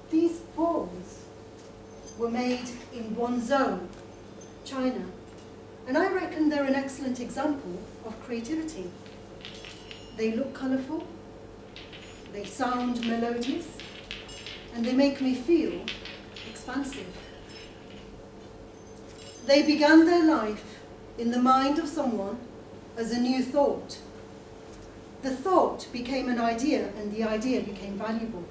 These balls were made in Guangzhou, China, and I reckon they're an excellent example of creativity. They look colourful, they sound melodious, and they make me feel expansive. They began their life in the mind of someone as a new thought. The thought became an idea, and the idea became valuable.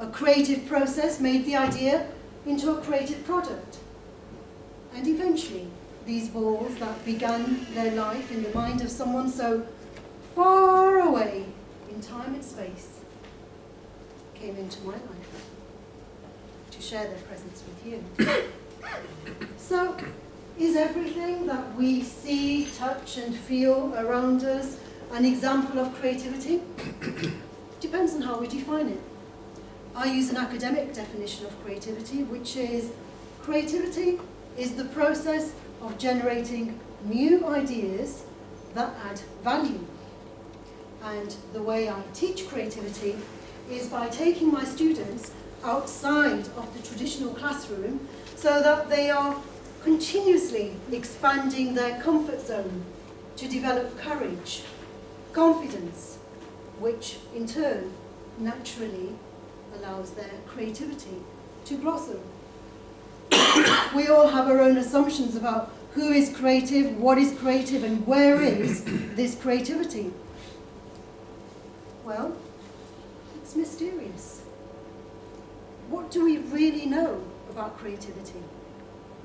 A creative process made the idea into a creative product. And eventually, these balls that began their life in the mind of someone so far away in time and space came into my life to share their presence with you. So, is everything that we see, touch and feel around us an example of creativity? Depends on how we define it. I use an academic definition of creativity, which is creativity is the process of generating new ideas that add value. And the way I teach creativity is by taking my students outside of the traditional classroom so that they are continuously expanding their comfort zone to develop courage, confidence, which in turn naturally allows their creativity to blossom. We all have our own assumptions about who is creative, what is creative, and where is this creativity. Well, it's mysterious. What do we really know about creativity?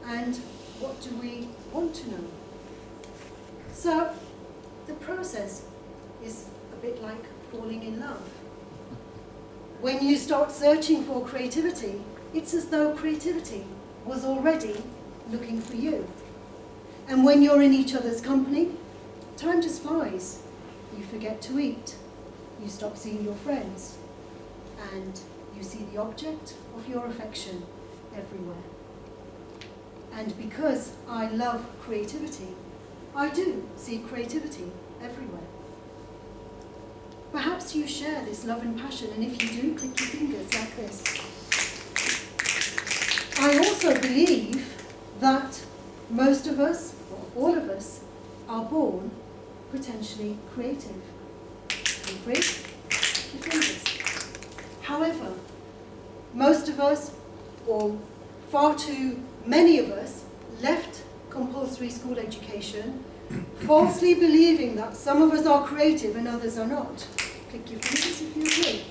And what do we want to know? So, the process is a bit like falling in love. When you start searching for creativity, it's as though creativity was already looking for you. And when you're in each other's company, time just flies. You forget to eat. You stop seeing your friends. And you see the object of your affection everywhere. And because I love creativity, I do see creativity everywhere. Perhaps you share this love and passion, and if you do, click your fingers like this. I also believe that most of us, or all of us, are born potentially creative. Agree? Click your fingers. However, most of us, or far too many of us, left compulsory school education falsely believing that some of us are creative and others are not. Click your fingers if you agree.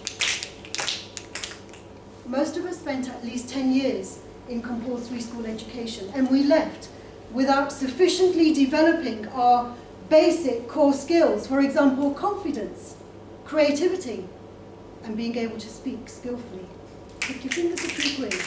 Most of us spent at least 10 years in compulsory school education, and we left without sufficiently developing our basic core skills, for example, confidence, creativity, and being able to speak skillfully. Click your fingers if you agree.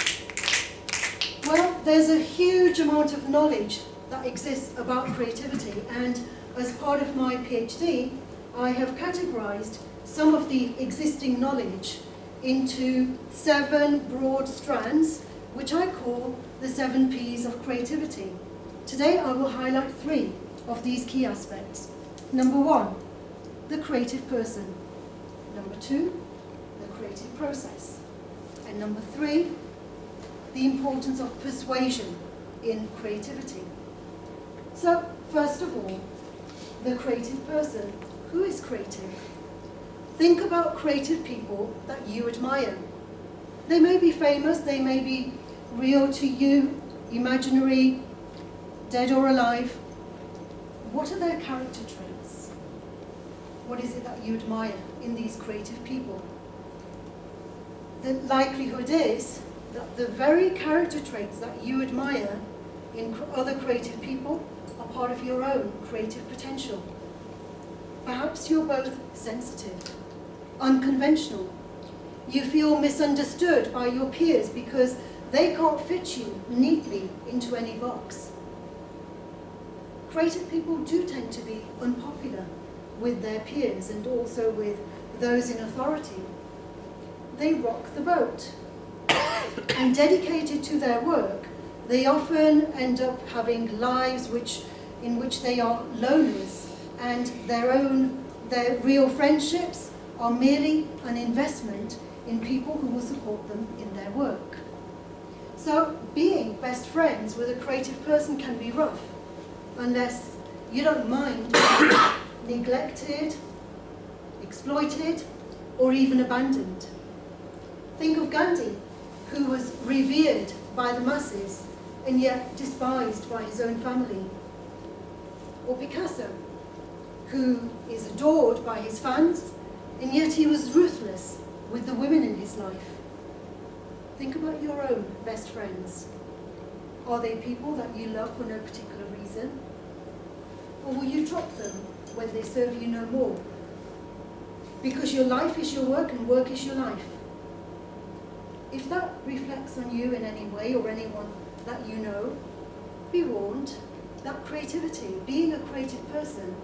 Well, there's a huge amount of knowledge that exists about creativity, and as part of my PhD, I have categorized some of the existing knowledge into 7 broad strands, which I call the 7 P's of creativity. Today I will highlight 3 of these key aspects. Number 1, the creative person. Number 2, the creative process. And number 3, the importance of persuasion in creativity. So, first of all, the creative person. Who is creative? Think about creative people that you admire. They may be famous, they may be real to you, imaginary, dead or alive. What are their character traits? What is it that you admire in these creative people? The likelihood is that the very character traits that you admire in other creative people are part of your own creative potential. Perhaps you're both sensitive, unconventional. You feel misunderstood by your peers because they can't fit you neatly into any box. Creative people do tend to be unpopular with their peers and also with those in authority. They rock the boat. And dedicated to their work, they often end up having lives in which they are loners, and their real friendships are merely an investment in people who will support them in their work. So being best friends with a creative person can be rough, unless you don't mind being neglected, exploited, or even abandoned. Think of Gandhi, who was revered by the masses and yet despised by his own family. Or Picasso, who is adored by his fans, and yet he was ruthless with the women in his life. Think about your own best friends. Are they people that you love for no particular reason? Or will you drop them when they serve you no more? Because your life is your work and work is your life. If that reflects on you in any way or anyone that you know, be warned that creativity, being a creative person,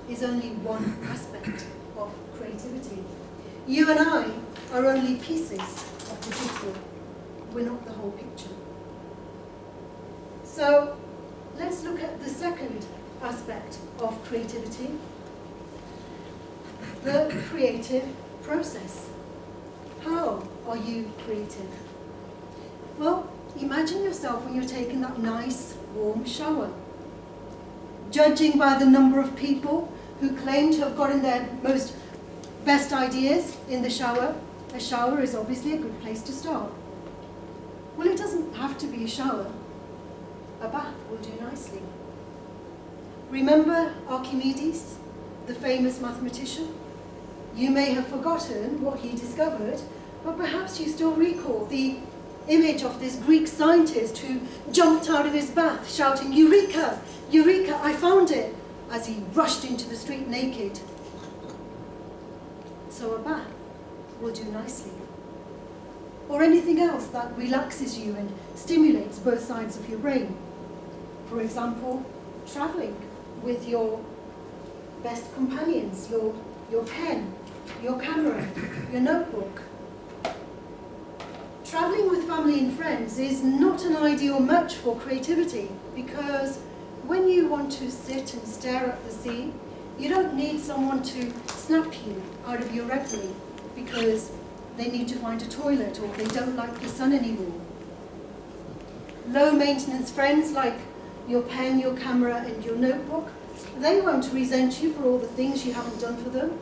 is only one aspect of creativity. You and I are only pieces of the jigsaw. We're not the whole picture. So let's look at the second aspect of creativity, the creative process. How are you creative? Well, imagine yourself when you're taking that nice, warm shower. Judging by the number of people who claim to have gotten their best ideas in the shower, a shower is obviously a good place to start. Well, it doesn't have to be a shower. A bath will do nicely. Remember Archimedes, the famous mathematician? You may have forgotten what he discovered, but perhaps you still recall the image of this Greek scientist who jumped out of his bath shouting, "Eureka! Eureka, I found it!" as he rushed into the street naked. So a bath will do nicely. Or anything else that relaxes you and stimulates both sides of your brain. For example, traveling with your best companions, your pen, your camera, your notebook. Traveling with family and friends is not an ideal match for creativity, because when you want to sit and stare at the sea, you don't need someone to snap you out of your reverie because they need to find a toilet or they don't like the sun anymore. Low maintenance friends like your pen, your camera and your notebook, they won't resent you for all the things you haven't done for them,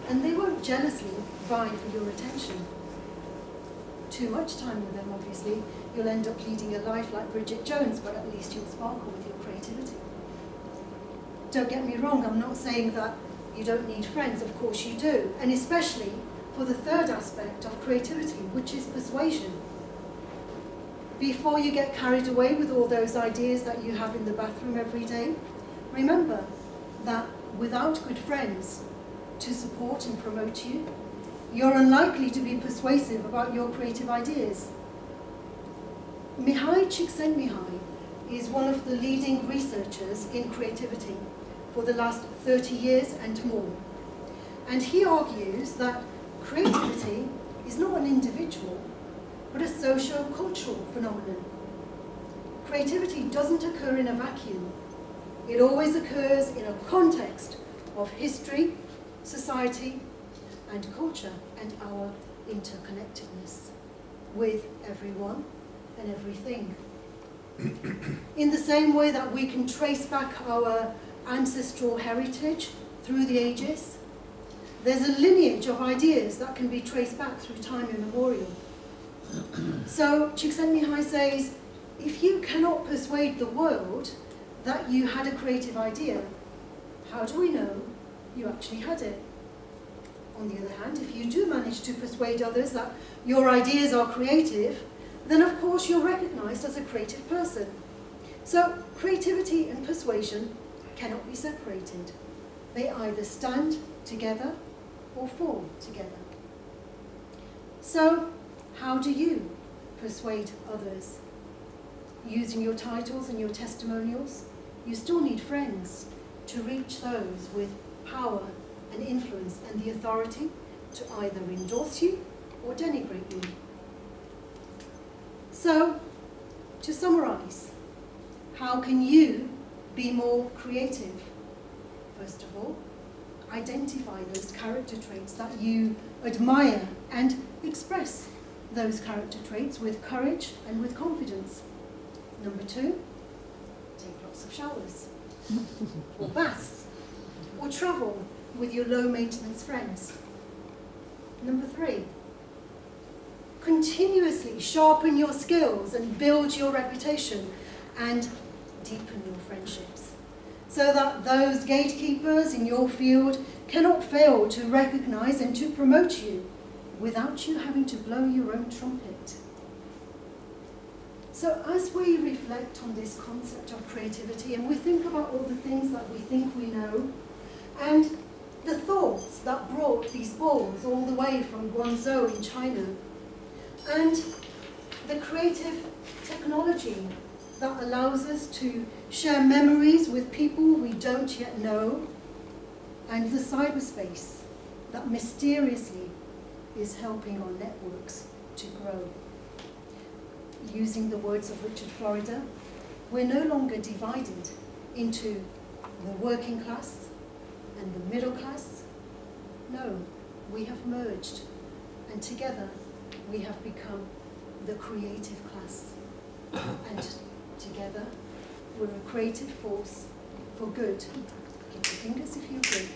and they won't jealously vie for your attention. Too much time with them, obviously, you'll end up leading a life like Bridget Jones, but at least you'll sparkle with your creativity. Don't get me wrong, I'm not saying that you don't need friends, of course you do, and especially for the third aspect of creativity, which is persuasion. Before you get carried away with all those ideas that you have in the bathroom every day, remember that without good friends to support and promote you, you're unlikely to be persuasive about your creative ideas. Mahil is one of the leading researchers in creativity for the last 30 years and more. And he argues that creativity is not an individual, but a socio-cultural phenomenon. Creativity doesn't occur in a vacuum. It always occurs in a context of history, society, and culture, and our interconnectedness with everyone and everything. In the same way that we can trace back our ancestral heritage through the ages, there's a lineage of ideas that can be traced back through time immemorial. So Csikszentmihalyi says, if you cannot persuade the world that you had a creative idea, how do we know you actually had it? On the other hand, if you do manage to persuade others that your ideas are creative, then of course you're recognized as a creative person. So creativity and persuasion cannot be separated. They either stand together or fall together. So how do you persuade others? Using your titles and your testimonials, you still need friends to reach those with power and influence and the authority to either endorse you or denigrate you. So, to summarize, how can you be more creative? First of all, identify those character traits that you admire and express those character traits with courage and with confidence. Number 2, take lots of showers, or baths, or travel with your low-maintenance friends. Number 3, continuously sharpen your skills and build your reputation and deepen your friendships, so that those gatekeepers in your field cannot fail to recognize and to promote you without you having to blow your own trumpet. So as we reflect on this concept of creativity and we think about all the things that we think we know, and the thoughts that brought these balls all the way from Guangzhou in China, and the creative technology that allows us to share memories with people we don't yet know, and the cyberspace that mysteriously is helping our networks to grow. Using the words of Richard Florida, we're no longer divided into the working class and the middle class. No, we have merged, and together we have become the creative class. And together we're a creative force for good. Give me fingers if you agree.